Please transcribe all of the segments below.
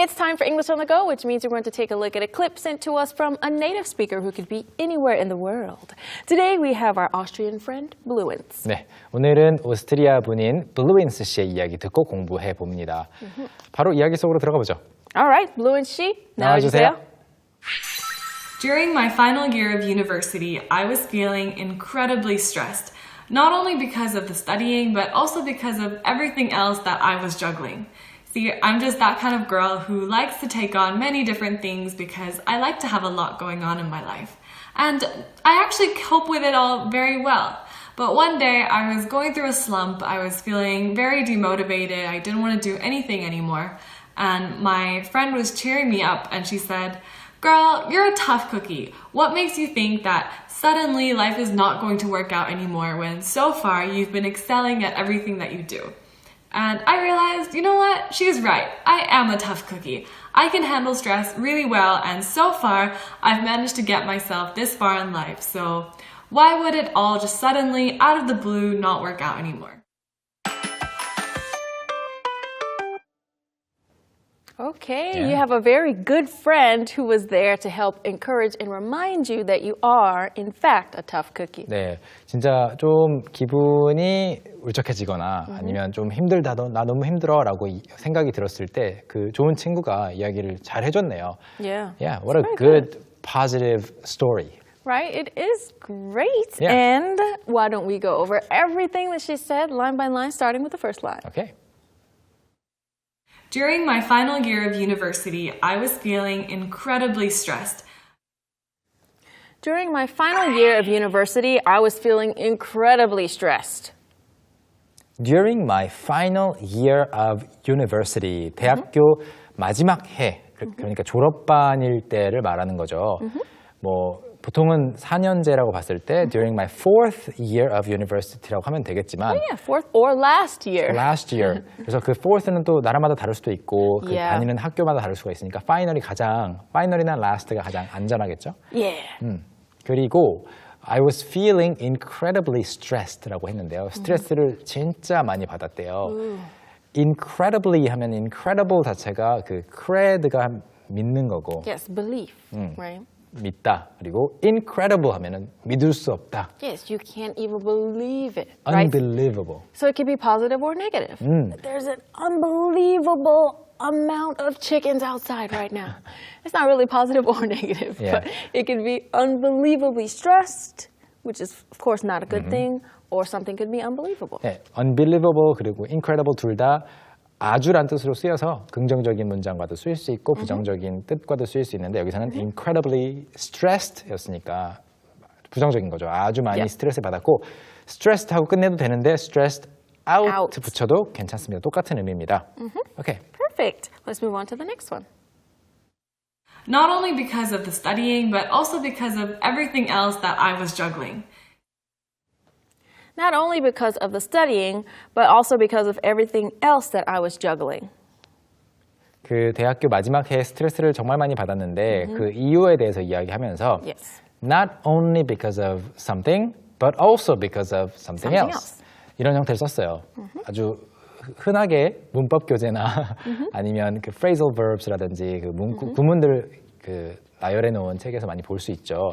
It's time for English on the go, which means we're going to take a look at a clip sent to us from a native speaker who could be anywhere in the world. Today we have our Austrian friend, Bluins. 네, 오늘은 오스트리아 분인 블루인스 씨의 이야기 듣고 공부해 봅니다. 바로 이야기 속으로 들어가 보죠. Alright, Bluins 씨, 나와주세요. During my final year of university, I was feeling incredibly stressed, not only because of the studying, but also because of everything else that I was juggling. See, I'm just that kind of girl who likes to take on many different things because I like to have a lot going on in my life. And I actually cope with it all very well. But one day I was going through a slump, I was feeling very demotivated, I didn't want to do anything anymore. And my friend was cheering me up and she said, "Girl, you're a tough cookie. What makes you think that suddenly life is not going to work out anymore when so far you've been excelling at everything that you do?" And I realized, you know what? She's right. I am a tough cookie. I can handle stress really well, and so far, I've managed to get myself this far in life. So why would it all just suddenly, out of the blue, not work out anymore? Okay, Yeah. you have a very good friend who was there to help encourage and remind you that you are, in fact, a tough cookie. 네, 진짜 좀 기분이 울적해지거나 아니면 좀 힘들다, 나 너무 힘들어라고 생각이 들었을 때 그 좋은 친구가 이야기를 잘 해줬네요. Yeah. Yeah, what a good, positive story. Right? It is great. Yeah. And why don't we go over everything that she said line by line, starting with the first line. Okay. During my final year of university, I was feeling incredibly stressed. During my final year of university, I was feeling incredibly stressed. During my final year of university, 대학교 마지막 해, 그러니까 졸업반일 때를 말하는 거죠. 뭐 보통은 4년제라고 봤을 때 during my fourth year of university라고 하면 되겠지만 Yeah, fourth or last year. last year. 그래서 그 fourth는 또 나라마다 다를 수도 있고 그 Yeah. 다니는 학교마다 다를 수가 있으니까 final이나 last가 가장 안전하겠죠. Yeah. 그리고 I was feeling incredibly stressed라고 했는데요. 스트레스를 진짜 많이 받았대요. incredibly 하면 incredible 자체가 그 cred가 믿는 거고 Yes, belief, right? 믿다. 그리고 incredible 하면은 믿을 수 없다. Yes, you can't even believe it, right? unbelievable. So it could be positive or negative. There's an unbelievable amount of chickens outside right now. It's not really positive or negative, Yeah. but it could be unbelievably stressed, which is, of course, not a good thing, or something could be unbelievable. 네, unbelievable 그리고 incredible 둘 다 아주란 뜻으로 쓰여서 긍정적인 문장과도 쓰일 수 있고 부정적인 뜻과도 쓰일 수 있는데 여기서는 incredibly stressed였으니까 부정적인 거죠. 아주 많이 Yes. 스트레스 받았고 stressed 하고 끝내도 되는데 stressed out, Out. 붙여도 괜찮습니다. 똑같은 의미입니다. Okay. Perfect. Let's move on to the next one. Not only because of the studying, but also because of everything else that I was juggling. Not only because of the studying, but also because of everything else that I was juggling. 그 대학교 마지막 해에 스트레스를 정말 많이 받았는데 그 이유에 대해서 이야기하면서 Yes. not only because of something, but also because of something else. 이런 형태를 썼어요. 아주 흔하게 문법 교재나 아니면 그 phrasal verbs라든지 그 구문들을 그 나열해 놓은 책에서 많이 볼 수 있죠.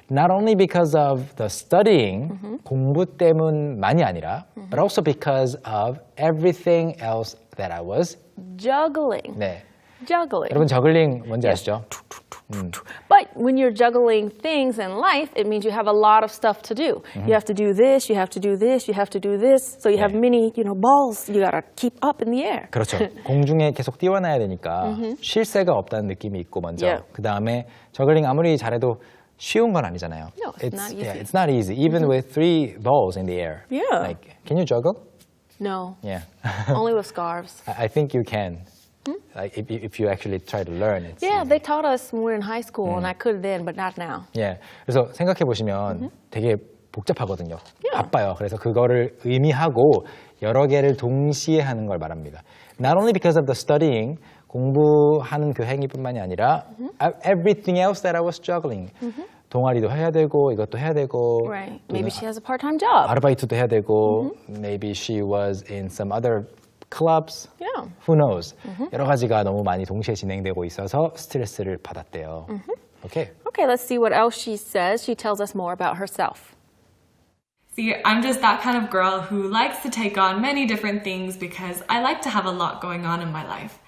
Not only because of the studying, 공부 때문만이 아니라, but also because of everything else that I was Juggling. 네. Juggling. 여러분 저글링 뭔지 아시죠? But when you're juggling things in life, it means you have a lot of stuff to do. You have to do this, you have to do this, you have to do this. So you have many, balls you gotta keep up in the air. 그렇죠. 공중에 계속 띄워놔야 되니까 쉴 새가 없다는 느낌이 있고 먼저 Yeah. 그 다음에 저글링 아무리 잘해도 쉬운 건 아니잖아요. No, it's not easy. Yeah, it's not easy. Even with 3 balls in the air. Yeah. Like, can you juggle? No, Yeah. only with scarves. I think you can. Like if you actually try to learn it. Yeah, they taught us when we were in high school, and I could then, but not now. 예. 그래서 생각해 보시면 되게 복잡하거든요. Yeah. 바빠요. 그래서 그거를 의미하고 여러 개를 동시에 하는 걸 말합니다. Not only because of the studying, 공부하는 그 행위뿐만이 아니라 everything else that I was juggling. 동아리도 해야 되고 이것도 해야 되고 Right. Maybe she has a part-time job. 아르바이트도 해야 되고 maybe she was in some other clubs, Yeah. who knows. 여러 가지가 너무 많이 동시에 진행되고 있어서 스트레스를 받았대요. Okay. Okay, let's see what else she says. She tells us more about herself. See, I'm just that kind of girl who likes to take on many different things because I like to have a lot going on in my life.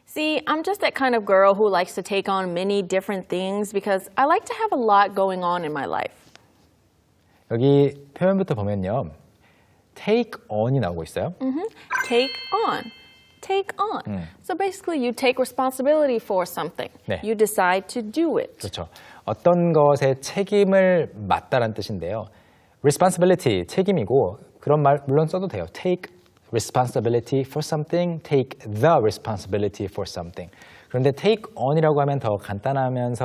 See, I'm just that kind of girl who likes to take on many different things because I like to have a lot going on in my life. 여기 표현부터 보면요. take on이 나오고 있어요. Take on. Take on. So basically you take responsibility for something. 네. You decide to do it. 그렇죠. 어떤 것에 책임을 맡다라는 뜻인데요. responsibility, 책임이고 그런 말 물론 써도 돼요. take responsibility for something, take the responsibility for something. 그런데 take on이라고 하면 더 간단하면서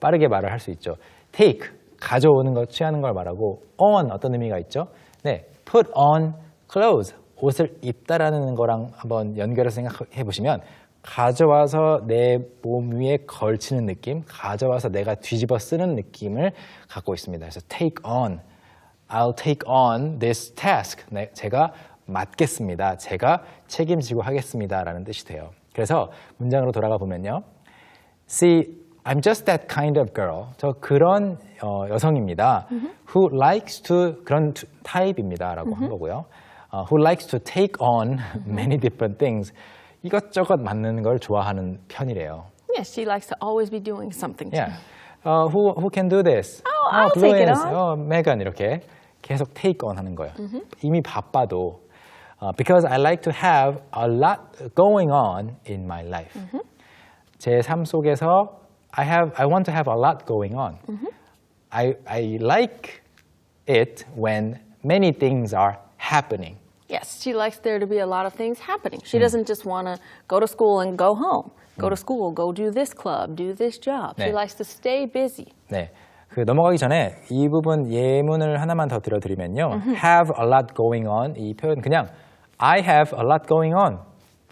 빠르게 말을 할 수 있죠. take, 가져오는 것, 취하는 걸 말하고 on, 어떤 의미가 있죠? 네, put on clothes, 옷을 입다라는 거랑 한번 연결해서 생각해 보시면 가져와서 내 몸 위에 걸치는 느낌, 가져와서 내가 뒤집어 쓰는 느낌을 갖고 있습니다. 그래서 take on, I'll take on this task. 네, 제가 맡겠습니다. 제가 책임지고 하겠습니다. 라는 뜻이 돼요. 그래서 문장으로 돌아가 보면요. See, I'm just that kind of girl. 저 그런 여성입니다. Who likes to, 그런 타입입니다. 라고 한 거고요. Who likes to take on many different things. 이것저것 맡는 걸 좋아하는 편이래요. Yes, she likes to always be doing something. Yeah. Who can do this? I'll take it on. Megan 이렇게 계속 take on 하는 거예요. 이미 바빠도 because I like to have a lot going on in my life. 제 삶 속에서 I want to have a lot going on. I like it when many things are happening. Yes, she likes there to be a lot of things happening. She doesn't just want to go to school and go home. Go to school, go do this club, do this job. She 네. likes to stay busy. 네. 그 넘어가기 전에 이 부분 예문을 하나만 더 들려드리면요. have a lot going on 이 표현 그냥 I have a lot going on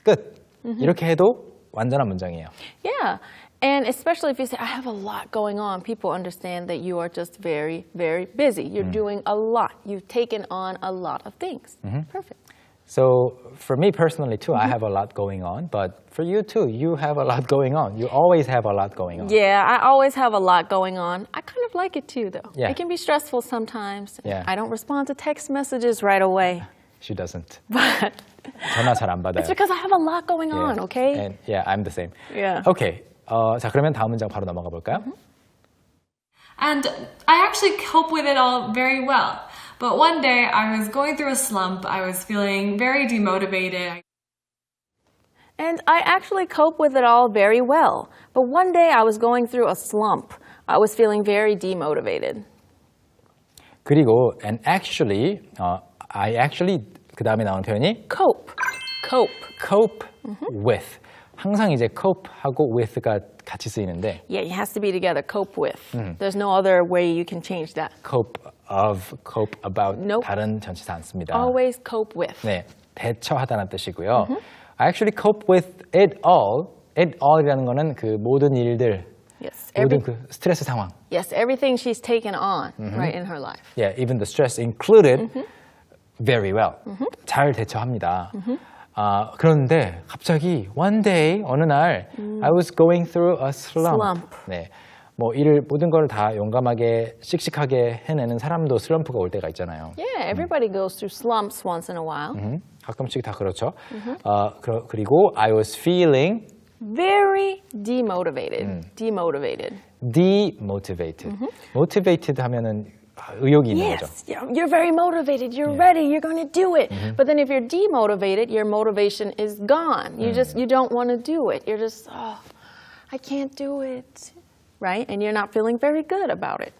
끝 이렇게 해도 완전한 문장이에요. Yeah, and especially if you say, I have a lot going on, people understand that you are just very, very busy. You're doing a lot. You've taken on a lot of things. Perfect. So for me personally too, I have a lot going on. But for you too, you have a lot going on. You always have a lot going on. Yeah, I always have a lot going on. I kind of like it too, though. Yeah. It can be stressful sometimes. Yeah. I don't respond to text messages right away. She doesn't. But 전화 잘 안 받아요. it's because I have a lot going on, okay? And yeah, I'm the same. Yeah. Okay. 자 그러면 다음 문장 바로 넘어가 볼까요? And I actually cope with it all very well. But one day I was going through a slump. I was feeling very demotivated. And I actually cope with it all very well. But one day I was going through a slump. I was feeling very demotivated. 그리고 and actually, I actually 그 다음에 나오는 표현이 Cope. Cope. cope with. 항상 이제 cope하고 with가 같이 쓰이는데 Yeah, it has to be together. Cope with. There's no other way you can change that. cope of, cope about Nope. 다른 전치사 안 씁니다. Always cope with. 네, 대처하다는 뜻이고요. I actually cope with it all. It all이라는 거는 그 모든 일들, Yes. 모든 그 스트레스 상황. Yes, everything she's taken on right in her life. Yeah, even the stress included very well. 잘 대처합니다. 그런데 갑자기 one day 어느 날 I was going through a slump. 네, 뭐 일을 모든 걸 다 용감하게 씩씩하게 해내는 사람도 슬럼프가 올 때가 있잖아요. Yeah, everybody goes through slumps once in a while. 가끔씩 다 그렇죠. 그리고 I was feeling Very demotivated. Demotivated. demotivated. motivated 하면은 의욕이 있는 거죠. Yes, you're very motivated. You're ready. You're going to do it. But then if you're demotivated, your motivation is gone. You don't want to do it. You're just, oh, I can't do it. Right? And you're not feeling very good about it.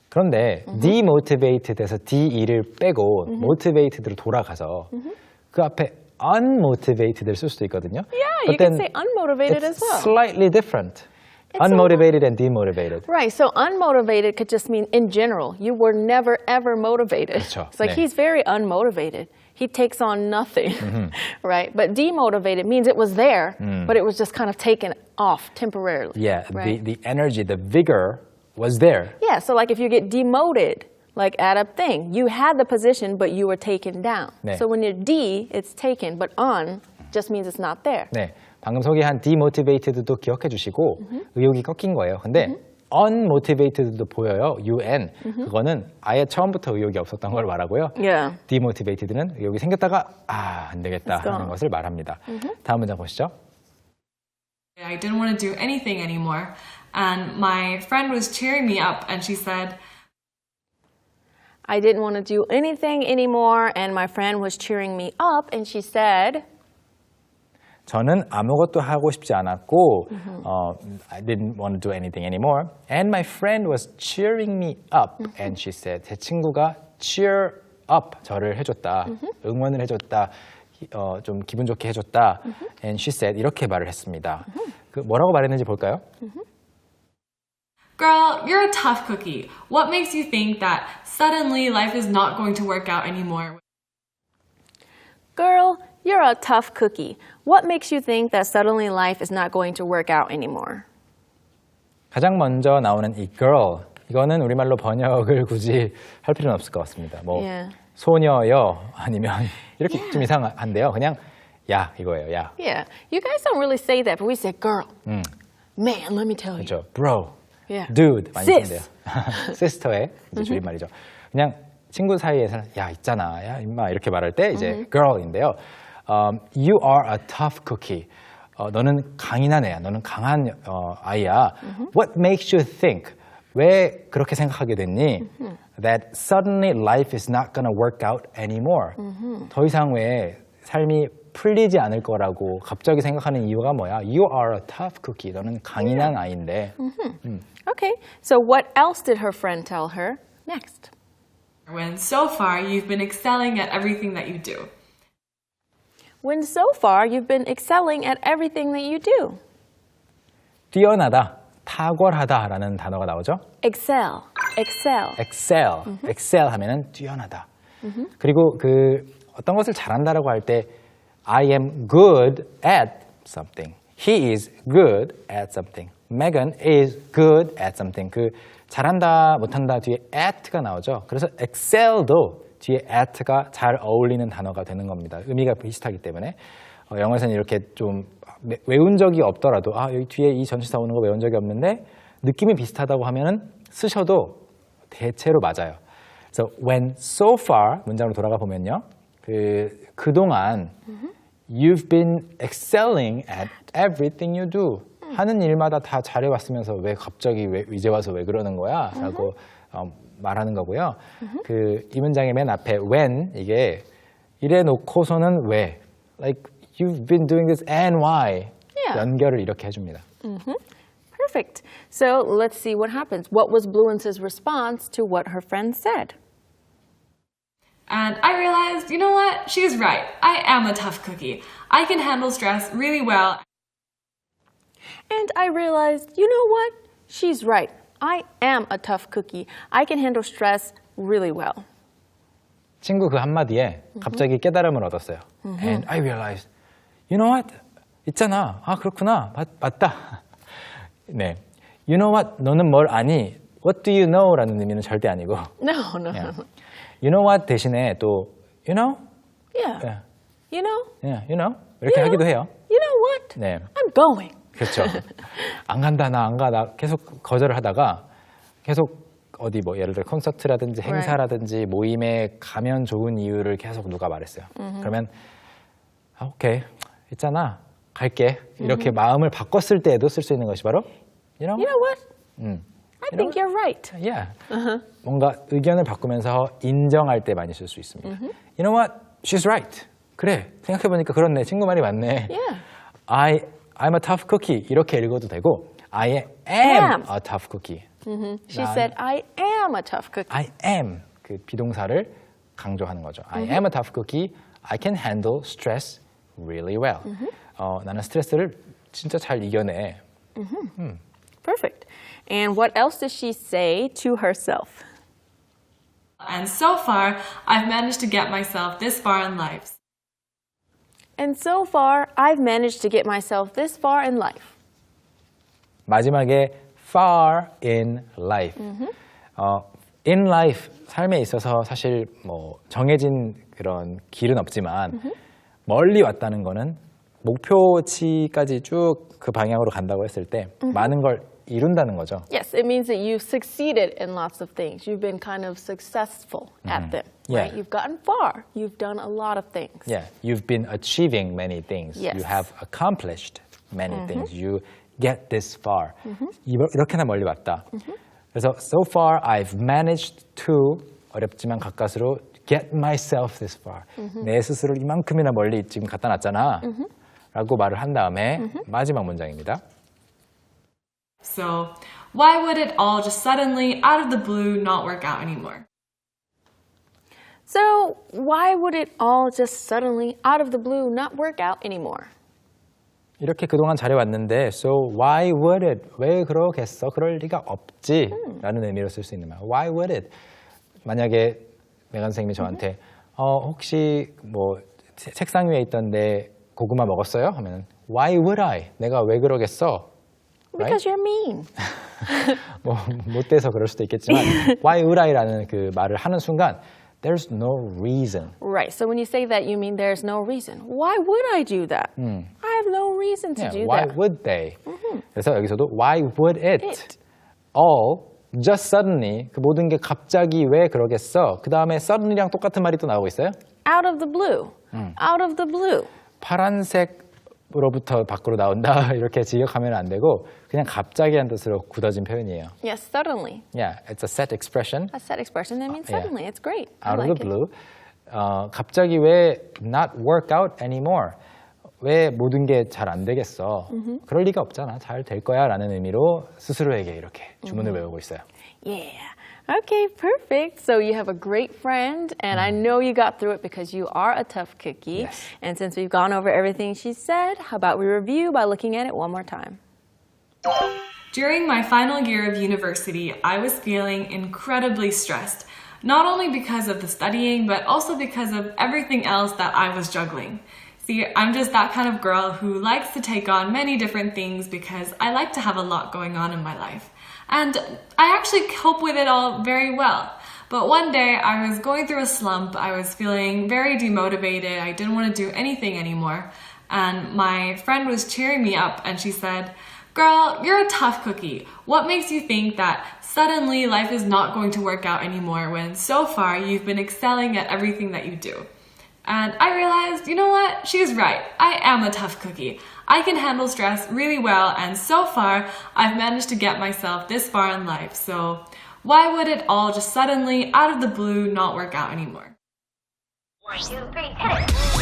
그런데 demotivated에서 de를 빼고 motivated로 돌아가서 그 앞에 unmotivated를 쓸 수도 있거든요. Yeah, But you can then say unmotivated it's as well. slightly different. It's unmotivated and demotivated. Right, so unmotivated could just mean in general. You were never, ever motivated. 그렇죠. It's like 네. he's very unmotivated. He takes on nothing, right? But demotivated means it was there, but it was just kind of taken off temporarily. Yeah, right? the energy, the vigor was there. Yeah, so like if you get demoted, Like add up thing. You had the position, but you were taken down. 네. So when you're D, it's taken, but on just means it's not there. 네, 방금 소개한 demotivated도 기억해 주시고 의욕이 꺾인 거예요. 근데 unmotivated도 보여요. UN. 그거는 아예 처음부터 의욕이 없었던 걸 말하고요. Yeah. demotivated는 의욕이 생겼다가 안 되겠다 It's gone. 하는 것을 말합니다. 다음 문장 보시죠. I didn't want to do anything anymore. And my friend was cheering me up and she said, I didn't want to do anything anymore, and my friend was cheering me up, and she said, 저는 아무것도 하고 싶지 않았고 I didn't want to do anything anymore. And my friend was cheering me up. And she said, 제 친구가 cheer up, 저를 해줬다. 응원을 해줬다. 좀 기분 좋게 해줬다. And she said, 이렇게 말을 했습니다. 그 뭐라고 말했는지 볼까요? Girl, you're a tough cookie. What makes you think that suddenly life is not going to work out anymore? Girl, you're a tough cookie. What makes you think that suddenly life is not going to work out anymore? 가장 먼저 나오는 이 girl, 이거는 우리말로 번역을 굳이 할 필요는 없을 것 같습니다. 뭐 Yeah. 소녀여 아니면 이렇게 좀 이상한데요. 그냥 야 이거예요. 야. Yeah. You guys don't really say that, but we say girl. Man, let me tell you. 그렇죠. bro, Yeah. dude 많이 Sis. 쓰는데요. sister의 이제 줄임말이죠. 그냥 친구 사이에서는 야 있잖아, 야 임마 이렇게 말할 때 이제 girl인데요. You are a tough cookie. 너는 강인한 애야. 너는 강한 아이야. What makes you think? 왜 그렇게 생각하게 됐니? That suddenly life is not gonna work out anymore. 더 이상 왜 삶이 풀리지 않을 거라고 갑자기 생각하는 이유가 뭐야? You are a tough cookie. 너는 강인한 아이인데. Okay, so what else did her friend tell her next? When so far you've been excelling at everything that you do. When so far you've been excelling at everything that you do. 뛰어나다, 탁월하다라는 단어가 나오죠. Excel, excel. excel, excel 하면은 뛰어나다. 그리고 그 어떤 것을 잘한다라고 할 때 I am good at something. He is good at something. Megan is good at something. 그 잘한다, 못한다 뒤에 at가 나오죠. 그래서 excel도 뒤에 at가 잘 어울리는 단어가 되는 겁니다. 의미가 비슷하기 때문에 영어에서는 이렇게 좀 외운 적이 없더라도 여기 뒤에 이 전치사 오는 거 외운 적이 없는데 느낌이 비슷하다고 하면은 쓰셔도 대체로 맞아요. 그래서 when so far 문장으로 돌아가 보면요. 그동안 you've been excelling at everything you do. 하는 일마다 다 잘해왔으면서 왜 갑자기 왜 이제 와서 왜 그러는 거야? 라고 말하는 거고요. 이 문장의 맨 앞에 when 이게 이래 놓고서는 왜 like you've been doing this and why Yeah. 연결을 이렇게 해줍니다. Perfect. So let's see what happens. What was Bluence's response to what her friend said? And I realized, you know what? She's right. I am a tough cookie. I can handle stress really well. And I realized, you know what? She's right. I am a tough cookie. I can handle stress really well. 친구 그 한마디에 갑자기 깨달음을 얻었어요. And I realized, you know what? 있잖아. 그렇구나. 맞다. 네. You know what? 너는 뭘 아니? What do you know? 라는 의미는 절대 아니고. No, no, Yeah. no. You know what 대신에 또 you know? Yeah. Yeah. You know? Yeah, you know? 이렇게 You know? 하기도 해요. You know what? 네. I'm going. 그렇죠. 안 간다, 나 안 가, 나 계속 거절을 하다가 계속 어디 뭐 예를 들어 콘서트라든지 행사라든지 모임에 가면 좋은 이유를 계속 누가 말했어요. 그러면 오케이, 있잖아, 갈게. 이렇게 마음을 바꿨을 때에도 쓸 수 있는 것이 바로 you know? You know what? I You think you're right. Yeah. 뭔가 의견을 바꾸면서 인정할 때 많이 쓸 수 있습니다. You know what? She's right. 그래, 생각해보니까 그렇네. 친구 말이 맞네. Yeah. I'm a tough cookie. 이렇게 읽어도 되고 I am a tough cookie. She said, I am a tough cookie. I am 그 비동사를 강조하는 거죠. I am a tough cookie. I can handle stress really well. 나는 스트레스를 진짜 잘 이겨내. Perfect. And what else does she say to herself? And so far, I've managed to get myself this far in life. And so far, I've managed to get myself this far in life. 마지막에 far in life. in life, 삶에 있어서 사실 뭐 정해진 그런 길은 없지만 멀리 왔다는 거는 목표치까지 쭉 그 방향으로 간다고 했을 때 많은 걸 이룬다는 거죠. Yes, it means that you've succeeded in lots of things. You've been kind of successful at them, right? Yeah. You've gotten far. You've done a lot of things. Yeah, you've been achieving many things. Yes. You have accomplished many things. You get this far. 이렇게나 멀리 왔다. 그래서 so far I've managed to 어렵지만 가까스로 get myself this far. 내 스스로를 이만큼이나 멀리 지금 갖다 놨잖아. 라고 말을 한 다음에 마지막 문장입니다. So, why would it all just suddenly, out of the blue, not work out anymore? So, why would it all just suddenly, out of the blue, not work out anymore? 이렇게 그동안 잘해왔는데 so why would it? 왜 그러겠어? 그럴 리가 없지 라는 의미로 쓸 수 있는 말. Why would it? 만약에 메간 선생님이 저한테 혹시 뭐 책상 위에 있던 내 고구마 먹었어요? 하면 Why would I? 내가 왜 그러겠어? Because you're mean. 뭐 못돼서 그럴 수도 있겠지만 Why would I?라는 그 말을 하는 순간 There's no reason. Right. So when you say that, you mean there's no reason. Why would I do that? I have no reason to do Why that. would they? 그래서 여기서도 Why would it? All just suddenly 그 모든 게 갑자기 왜 그러겠어? 그 다음에 suddenly랑 똑같은 말이 또 나오고 있어요. Out of the blue. Out of the blue. 파란색으로부터 밖으로 나온다 이렇게 직역하면 안 되고 그냥 갑자기 한 뜻으로 굳어진 표현이에요. Yes, suddenly. Yeah, it's a set expression. A set expression that means yeah. suddenly. It's great. Out I of like the blue. 갑자기 왜 not work out anymore? 왜 모든 게 잘 안 되겠어? 그럴 리가 없잖아. 잘 될 거야 라는 의미로 스스로에게 이렇게 주문을 외우고 있어요. Yeah. Okay, perfect. So you have a great friend, and I know you got through it because you are a tough cookie. Yes. And since we've gone over everything she said, how about we review by looking at it one more time? During my final year of university, I was feeling incredibly stressed, not only because of the studying, but also because of everything else that I was juggling. See, I'm just that kind of girl who likes to take on many different things because I like to have a lot going on in my life. And I actually cope with it all very well. But one day I was going through a slump. I was feeling very demotivated. I didn't want to do anything anymore. And my friend was cheering me up and she said, "Girl, you're a tough cookie. What makes you think that suddenly life is not going to work out anymore when so far you've been excelling at everything that you do?" And I realized, you know what? She's right. I am a tough cookie. I can handle stress really well, and so far, I've managed to get myself this far in life. So why would it all just suddenly, out of the blue, not work out anymore? 1, 2, 3, hit it!